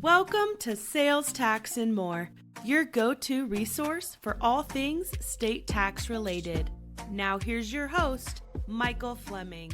Welcome to Sales Tax and More, your go-to resource for all things state tax related. Now here's your host, Michael Fleming.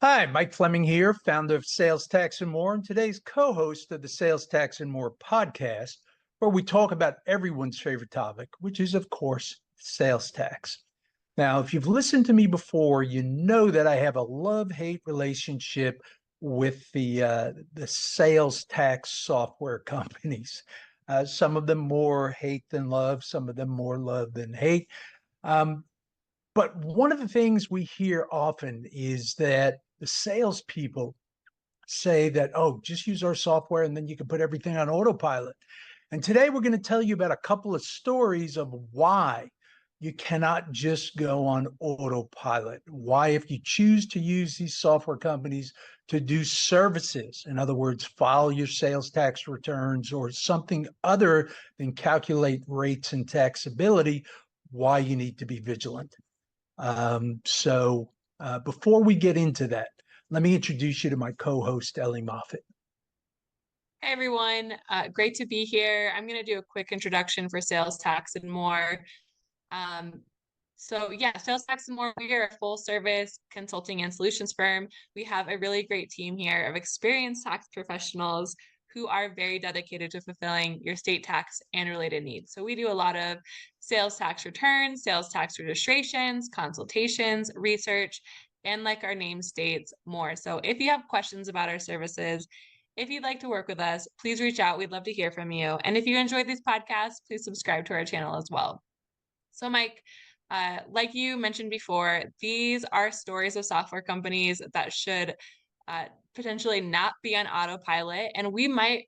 Hi, Mike Fleming here, founder of Sales Tax and More, and today's co-host of the Sales Tax and More podcast, where we talk about everyone's favorite topic, which is, of course, sales tax. Now, if you've listened to me before, you know that I have a love-hate relationship with the sales tax software companies. Some of them more hate than love, some of them more love than hate. But one of the things we hear often is that the salespeople say that, oh, just use our software and then you can put everything on autopilot. And today we're going to tell you about a couple of stories of why you cannot just go on autopilot. Why, if you choose to use these software companies to do services, in other words, file your sales tax returns or something other than calculate rates and taxability, why you need to be vigilant. Before we get into that, let me introduce you to my co-host, Ellie Moffitt. Hey everyone, great to be here. I'm going to do a quick introduction for Sales Tax and More. Sales Tax and More, we are a full service consulting and solutions firm. We have a really great team here of experienced tax professionals who are very dedicated to fulfilling your state tax and related needs. So we do a lot of sales tax returns, sales tax registrations, consultations, research, and like our name states, more. So if you have questions about our services, if you'd like to work with us, please reach out. We'd love to hear from you. And if you enjoyed these podcasts, please subscribe to our channel as well. So Mike, like you mentioned before, these are stories of software companies that should potentially not be on autopilot. And we might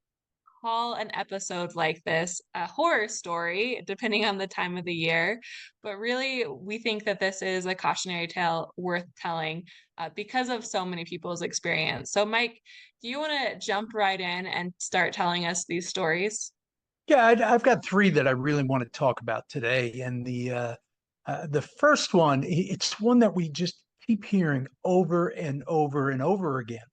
call an episode like this a horror story, depending on the time of the year. But really, we think that this is a cautionary tale worth telling because of so many people's experience. So Mike, do you want to jump right in and start telling us these stories? Yeah, I've got three that I really want to talk about today. And the first one, it's one that we just keep hearing over and over and over again.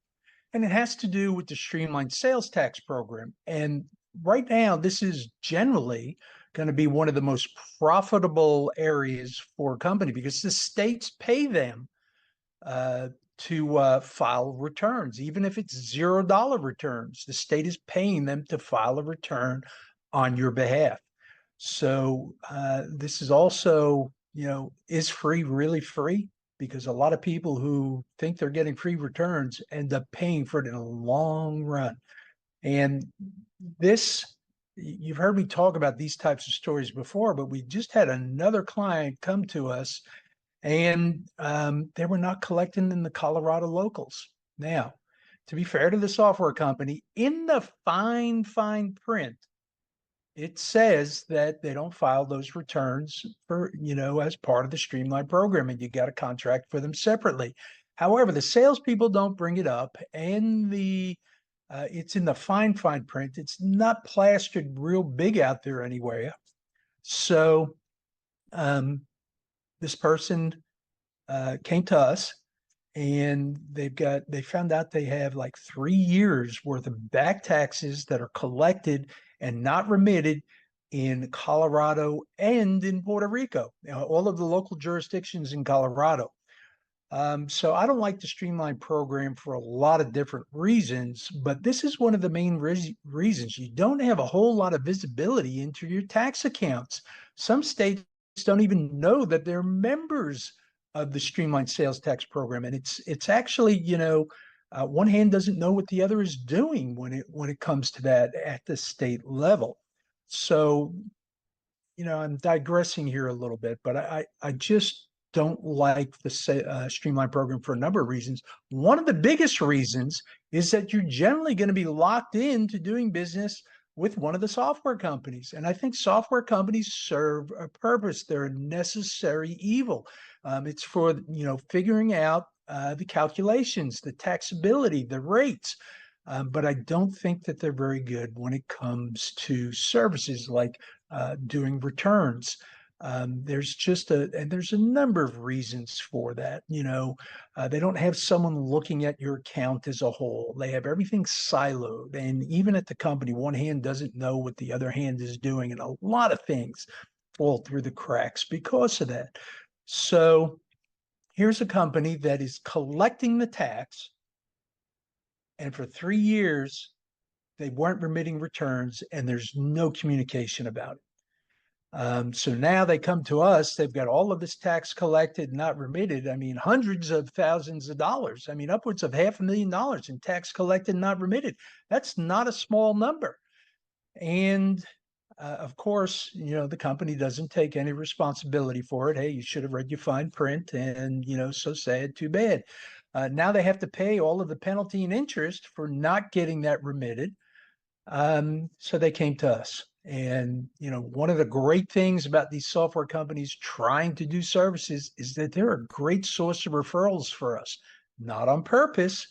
And it has to do with the streamlined sales tax program. And right now, this is generally going to be one of the most profitable areas for a company because the states pay them to file returns. Even if it's $0 returns, the state is paying them to file a return on your behalf. So this is also, is free really free? Because a lot of people who think they're getting free returns end up paying for it in a long run. And this, you've heard me talk about these types of stories before, but we just had another client come to us and they were not collecting in the Colorado locals. Now, to be fair to the software company, in the fine print, it says that they don't file those returns for, as part of the streamlined program, and you got to contract for them separately. However, the salespeople don't bring it up, and it's in the fine print. It's not plastered real big out there anywhere. So this person came to us, and they found out they have like 3 years worth of back taxes that are collected and not remitted in Colorado and in Puerto Rico, all of the local jurisdictions in Colorado. So I don't like the streamlined program for a lot of different reasons, but this is one of the main reasons. You don't have a whole lot of visibility into your tax accounts. Some states don't even know that they're members of the streamlined sales tax program. And it's actually, one hand doesn't know what the other is doing when it comes to that at the state level. So, I'm digressing here a little bit, but I just don't like the streamlined program for a number of reasons. One of the biggest reasons is that you're generally going to be locked into doing business with one of the software companies. And I think software companies serve a purpose. They're a necessary evil. It's for, figuring out the calculations, the taxability, the rates. But I don't think that they're very good when it comes to services like doing returns. There's a number of reasons for that. They don't have someone looking at your account as a whole. They have everything siloed, and even at the company, one hand doesn't know what the other hand is doing, and a lot of things fall through the cracks because of that. So here's a company that is collecting the tax, and for 3 years they weren't remitting returns, and there's no communication about it. So now they come to us, they've got all of this tax collected, not remitted. I mean, hundreds of thousands of dollars. I mean, upwards of $500,000 in tax collected, not remitted. That's not a small number. And of course, the company doesn't take any responsibility for it. Hey, you should have read your fine print, and, so sad, too bad. Now they have to pay all of the penalty and interest for not getting that remitted. So they came to us. And, one of the great things about these software companies trying to do services is that they're a great source of referrals for us, not on purpose,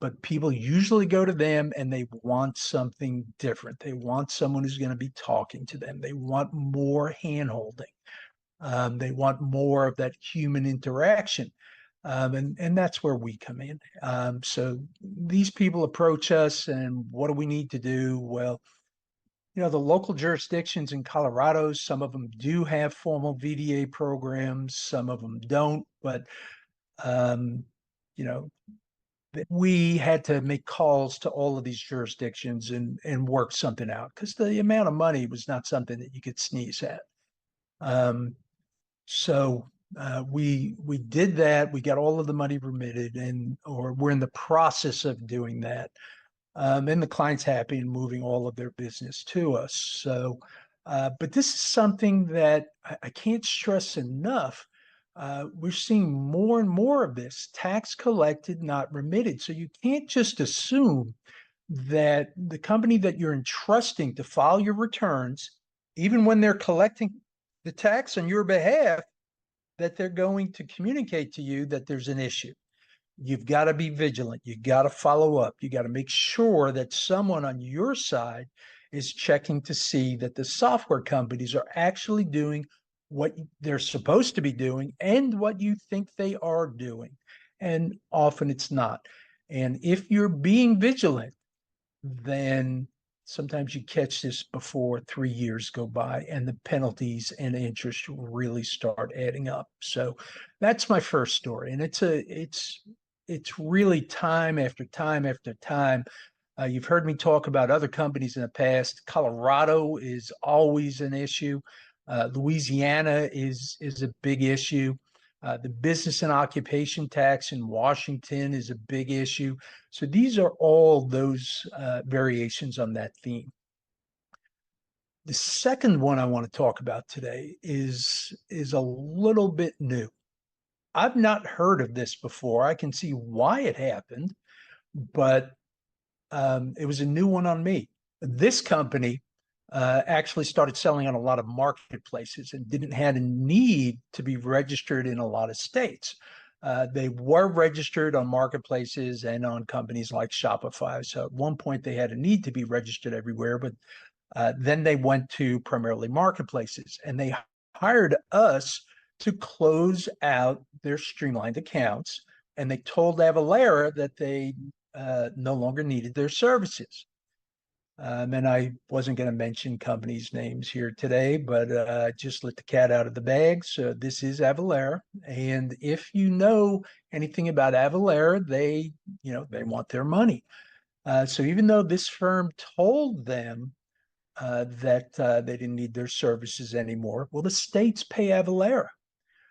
but people usually go to them and they want something different. They want someone who's going to be talking to them. They want more hand-holding. They want more of that human interaction. And that's where we come in. So these people approach us, and what do we need to do? Well, the local jurisdictions in Colorado, some of them do have formal VDA programs, some of them don't, but we had to make calls to all of these jurisdictions and work something out, because the amount of money was not something that you could sneeze at. So we did that. We got all of the money remitted, or we're in the process of doing that. And the client's happy and moving all of their business to us. So, but this is something that I can't stress enough. We're seeing more and more of this: tax collected, not remitted. So you can't just assume that the company that you're entrusting to file your returns, even when they're collecting the tax on your behalf, that they're going to communicate to you that there's an issue. You've got to be vigilant. You got to follow up. You got to make sure that someone on your side is checking to see that the software companies are actually doing what they're supposed to be doing and what you think they are doing. And often it's not. And if you're being vigilant, then sometimes you catch this before 3 years go by, and the penalties and interest really start adding up. So that's my first story. And it's really time after time after time. You've heard me talk about other companies in the past. Colorado is always an issue. Louisiana is a big issue. The business and occupation tax in Washington is a big issue. So these are all those variations on that theme. The second one I want to talk about today is a little bit new. I've not heard of this before. I can see why it happened, but it was a new one on me. This company actually started selling on a lot of marketplaces and didn't have a need to be registered in a lot of states. They were registered on marketplaces and on companies like Shopify. So at one point they had a need to be registered everywhere, but then they went to primarily marketplaces, and they hired us to close out their streamlined accounts. And they told Avalara that they no longer needed their services. And I wasn't going to mention companies' names here today, but just let the cat out of the bag. So this is Avalara. And if you know anything about Avalara, they want their money. So even though this firm told them that they didn't need their services anymore, well, the states pay Avalara.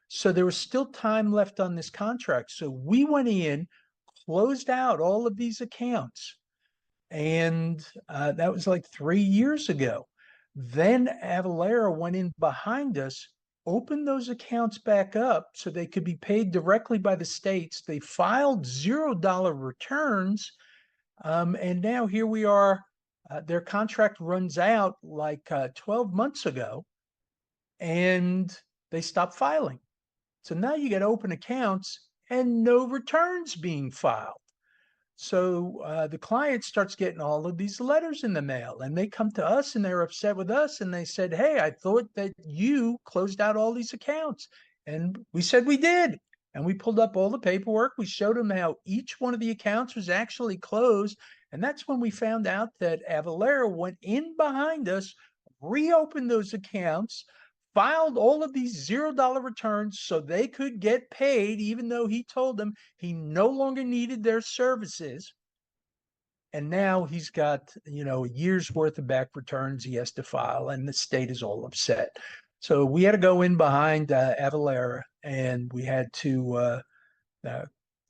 So there was still time left on this contract. So we went in, closed out all of these accounts. And that was like 3 years ago. Then Avalara went in behind us, opened those accounts back up so they could be paid directly by the states. They filed $0 returns. And now here we are. Their contract runs out like 12 months ago, and they stopped filing. So now you get open accounts and no returns being filed. So the client starts getting all of these letters in the mail, and they come to us and they're upset with us. And they said, "Hey, I thought that you closed out all these accounts." And we said we did. And we pulled up all the paperwork. We showed them how each one of the accounts was actually closed. And that's when we found out that Avalara went in behind us, reopened those accounts, filed all of these $0 returns so they could get paid, even though he told them he no longer needed their services. And now he's got, a year's worth of back returns he has to file, and the state is all upset. So we had to go in behind Avalara, and we had to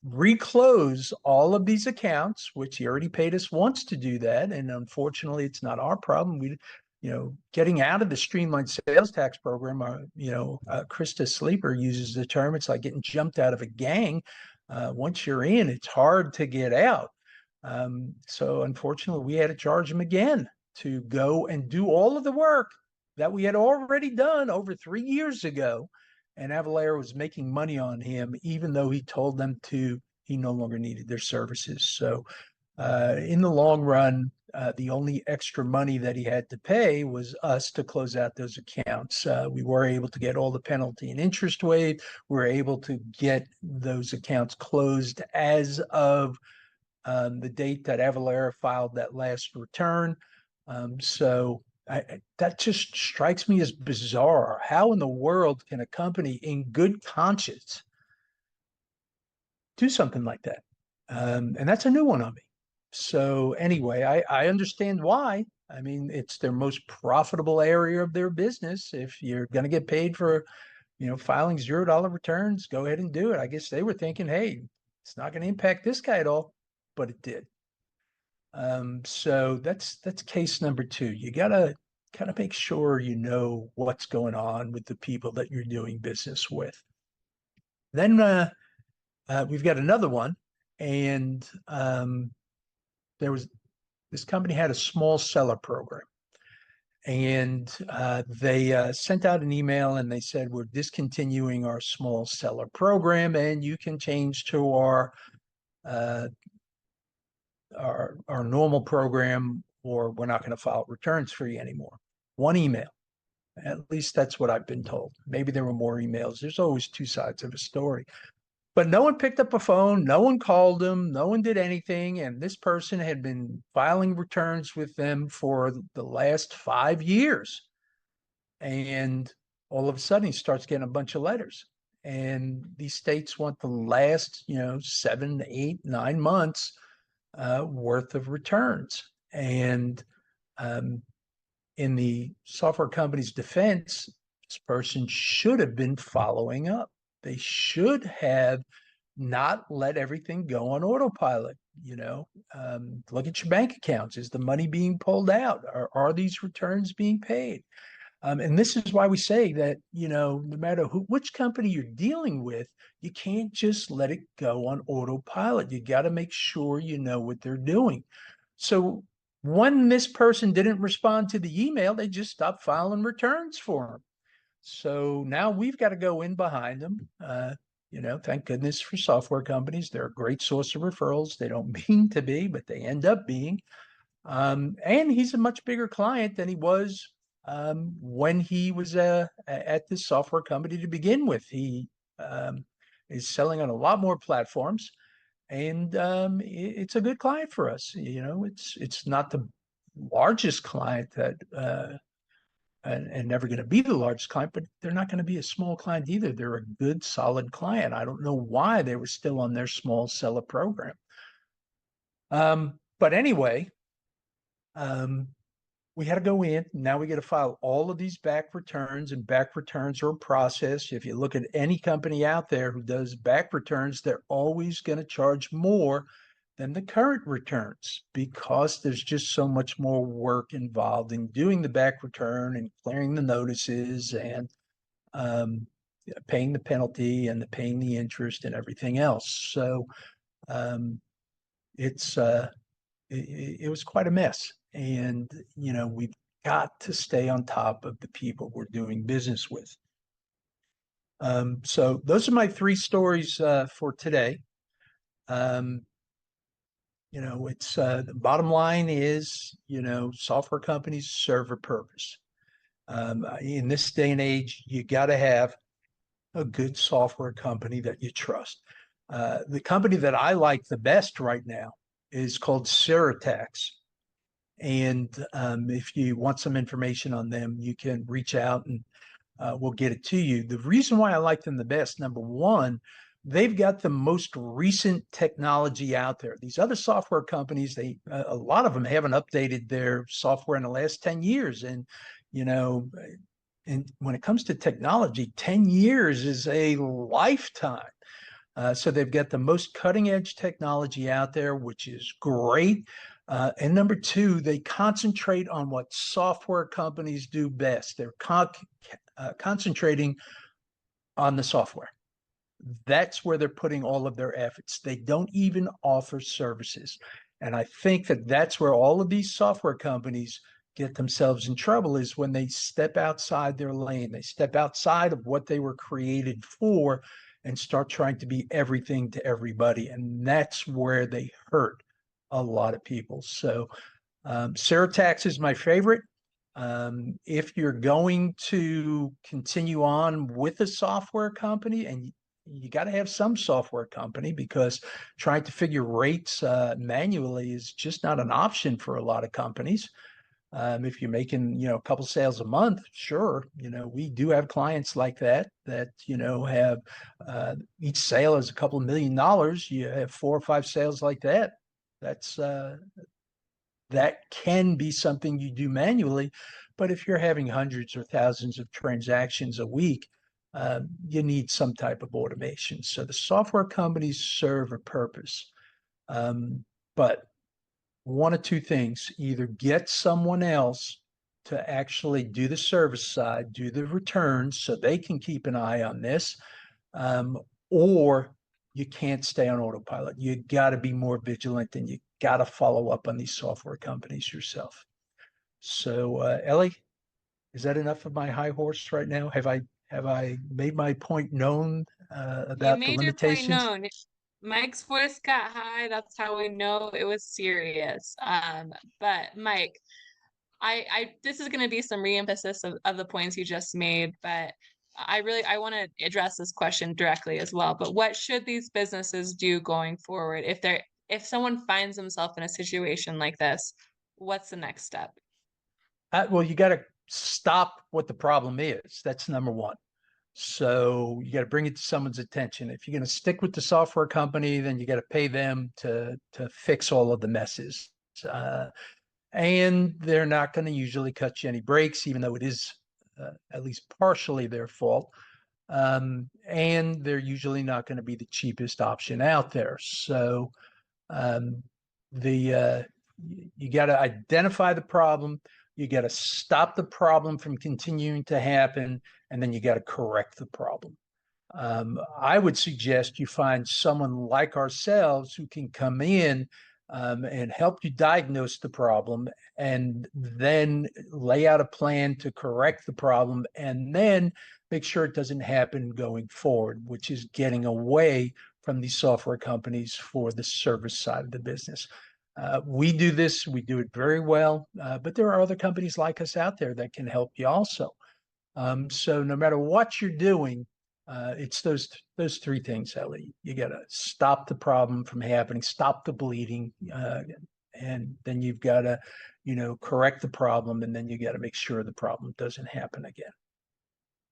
reclose all of these accounts, which he already paid us once to do that. And unfortunately, it's not our problem. Getting out of the streamlined sales tax program, Krista Sleeper uses the term, it's like getting jumped out of a gang. Once you're in, it's hard to get out. So unfortunately, we had to charge him again to go and do all of the work that we had already done over 3 years ago. And Avalara was making money on him, even though he told them he no longer needed their services. So in the long run, the only extra money that he had to pay was us to close out those accounts. We were able to get all the penalty and interest waived. We were able to get those accounts closed as of the date that Avalara filed that last return. That just strikes me as bizarre. How in the world can a company in good conscience do something like that? And that's a new one on me. So anyway, I understand why. I mean, it's their most profitable area of their business. If you're going to get paid for, filing $0 returns, go ahead and do it. I guess they were thinking, hey, it's not going to impact this guy at all, but it did. So that's case number 2. You gotta kind of make sure you know what's going on with the people that you're doing business with. Then we've got another one, and this company had a small seller program, and they sent out an email and they said, "We're discontinuing our small seller program, and you can change to our normal program, or we're not going to file returns for you anymore." One email. At least that's what I've been told. Maybe there were more emails. There's always two sides of a story. But no one picked up a phone. No one called them. No one did anything. And this person had been filing returns with them for the last 5 years. And all of a sudden, he starts getting a bunch of letters. And these states want the last, 7, 8, 9 months worth of returns. And in the software company's defense, this person should have been following up. They should have not let everything go on autopilot. Look at your bank accounts. Is the money being pulled out? Are these returns being paid? And this is why we say that, no matter which company you're dealing with, you can't just let it go on autopilot. You got to make sure you know what they're doing. So when this person didn't respond to the email, they just stopped filing returns for them. So now we've got to go in behind them. Thank goodness for software companies. They're a great source of referrals. They don't mean to be, but they end up being. And he's a much bigger client than he was when he was at this software company to begin with. He is selling on a lot more platforms, and it's a good client for us. It's not the largest client that and never going to be the largest client, but they're not going to be a small client either. They're a good, solid client. I don't know why they were still on their small seller program. But anyway, we had to go in. Now we got to file all of these back returns, and back returns are a process. If you look at any company out there who does back returns, they're always going to charge more than the current returns, because there's just so much more work involved in doing the back return and clearing the notices and paying the penalty and paying the interest and everything else. So it was quite a mess. And, we've got to stay on top of the people we're doing business with. So those are my 3 stories for today. It's the bottom line is, software companies serve a purpose. In this day and age, you got to have a good software company that you trust. The company that I like the best right now is called Tax. And if you want some information on them, you can reach out and we'll get it to you. The reason why I like them the best, number one, they've got the most recent technology out there. These other software companies, a lot of them haven't updated their software in the last 10 years. And, and when it comes to technology, 10 years is a lifetime. So they've got the most cutting edge technology out there, which is great. And number two, they concentrate on what software companies do best. They're concentrating on the software. That's where they're putting all of their efforts. They don't even offer services. And I think that that's where all of these software companies get themselves in trouble, is when they step outside their lane. They step outside of what they were created for and start trying to be everything to everybody. And that's where they hurt a lot of people. So Tax is my favorite. If you're going to continue on with a software company, and you got to have some software company, because trying to figure rates manually is just not an option for a lot of companies. If you're making, a couple sales a month, sure. We do have clients like that, have each sale is a couple of $1 million. You have 4 or 5 sales like that. That can be something you do manually. But if you're having hundreds or thousands of transactions a week, you need some type of automation. So the software companies serve a purpose. But one of two things: either get someone else to actually do the service side, do the returns, so they can keep an eye on this, or you can't stay on autopilot. You got to be more vigilant, and you got to follow up on these software companies yourself. So, Ellie, is that enough of my high horse right now? Have I made my point known about the You made your point limitations? known. Mike's voice got high. That's how we know it was serious. But Mike, I this is going to be some reemphasis of the points you just made, but I want to address this question directly as well. But what should these businesses do going forward if someone finds themselves in a situation like this? What's the next step? Well, you got to stop what the problem is. That's number one. So you got to bring it to someone's attention. If you're going to stick with the software company, then you got to pay them to fix all of the messes. And they're not going to usually cut you any breaks, even though it is at least partially their fault. And they're usually not going to be the cheapest option out there. So you got to identify the problem. You got to stop the problem from continuing to happen, and then you got to correct the problem. I would suggest you find someone like ourselves who can come in and help you diagnose the problem, and then lay out a plan to correct the problem, and then make sure it doesn't happen going forward, which is getting away from these software companies for the service side of the business. We do this, we do it very well, but there are other companies like us out there that can help you also. So no matter what you're doing, it's those 3 things, Ellie. You got to stop the problem from happening, stop the bleeding, and then you've got to, correct the problem, and then you got to make sure the problem doesn't happen again.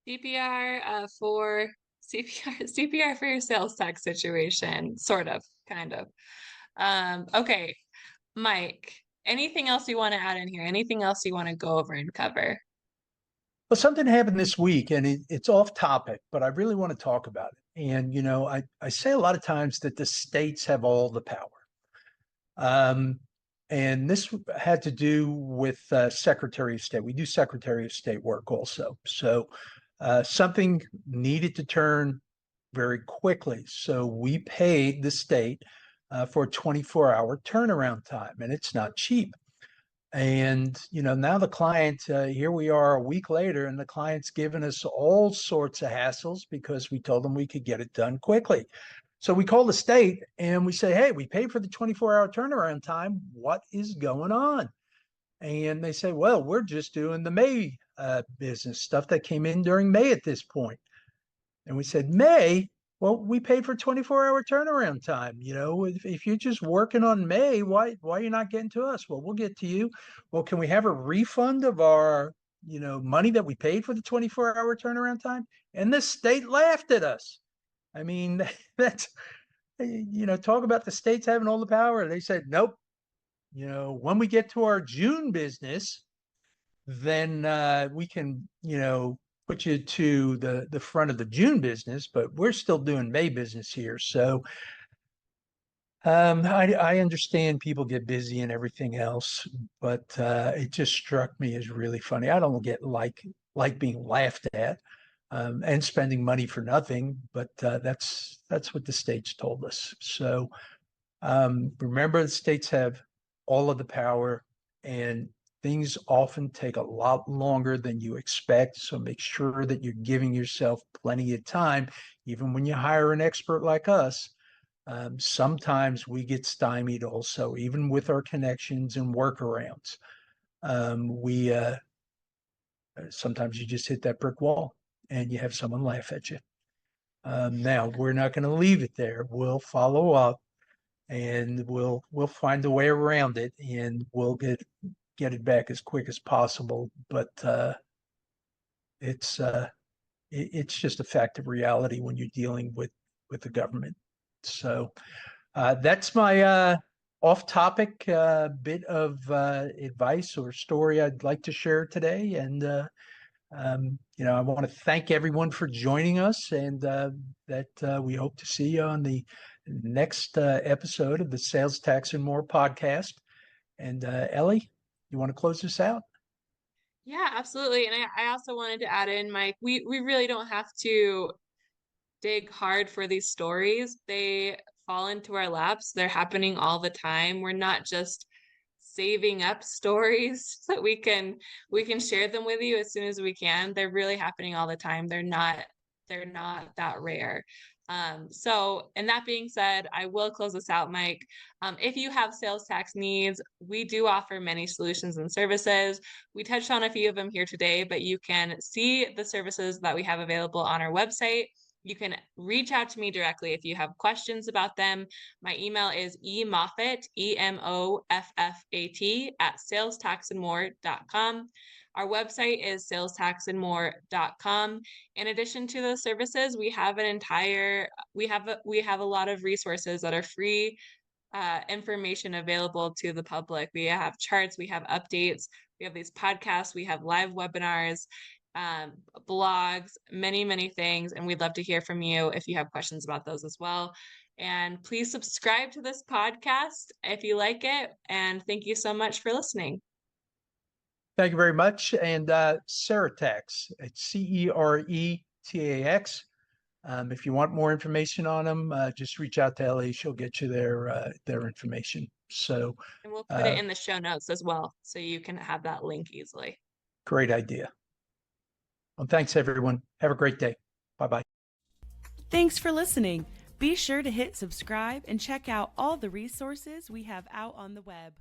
CPR for CPR for your sales tax situation, sort of, kind of. Okay, Mike, anything else you want to add in here? Anything else you want to go over and cover? Well, something happened this week, and it's off topic, but I really want to talk about it. And, I say a lot of times that the states have all the power. And this had to do with Secretary of State. We do Secretary of State work also. So something needed to turn very quickly. So we paid the state for a 24-hour turnaround time, and it's not cheap. And, now the client, here we are a week later, and the client's given us all sorts of hassles because we told them we could get it done quickly. So we call the state and we say, hey, we paid for the 24-hour turnaround time. What is going on? And they say, well, we're just doing the May business stuff that came in during May at this point. And we said, May? Well, we paid for 24-hour turnaround time. If you're just working on May, why are you not getting to us? Well, we'll get to you. Well, can we have a refund of our, money that we paid for the 24-hour turnaround time? And the state laughed at us. I mean, that's, talk about the states having all the power. They said, nope. When we get to our June business, then we can, put you to the front of the June business, but we're still doing May business here. So I understand people get busy and everything else, but it just struck me as really funny. I don't get like being laughed at and spending money for nothing, but that's what the states told us. So remember, the states have all of the power, and things often take a lot longer than you expect. So make sure that you're giving yourself plenty of time. Even when you hire an expert like us, sometimes we get stymied also, even with our connections and workarounds. We sometimes you just hit that brick wall and you have someone laugh at you. Now, we're not going to leave it there. We'll follow up and we'll find a way around it, and we'll get it back as quick as possible. But it's just a fact of reality when you're dealing with the government. So that's my off-topic bit of advice or story I'd like to share today. And I want to thank everyone for joining us, and that we hope to see you on the next episode of the Sales Tax and More podcast. And Ellie, you want to close this out? Yeah, absolutely. And I also wanted to add in, Mike, we really don't have to dig hard for these stories. They fall into our laps. They're happening all the time. We're not just saving up stories so that we can share them with you as soon as we can. They're really happening all the time. They're not that rare. So, and that being said, I will close this out, Mike. If you have sales tax needs, we do offer many solutions and services. We touched on a few of them here today, but you can see the services that we have available on our website. You can reach out to me directly if you have questions about them. My email is emoffat, EMOFFAT, @salestaxandmore.com. Our website is salestaxandmore.com. In addition to those services, we have a lot of resources that are free information available to the public. We have charts, we have updates, we have these podcasts, we have live webinars, blogs, many things, and we'd love to hear from you if you have questions about those as well. And please subscribe to this podcast if you like it, and thank you so much for listening. Thank you very much. And Ceretax, it's CERETAX. If you want more information on them, just reach out to Ellie. She'll get you their information. So, and we'll put it in the show notes as well, so you can have that link easily. Great idea. Well, thanks, everyone. Have a great day. Bye-bye. Thanks for listening. Be sure to hit subscribe and check out all the resources we have out on the web.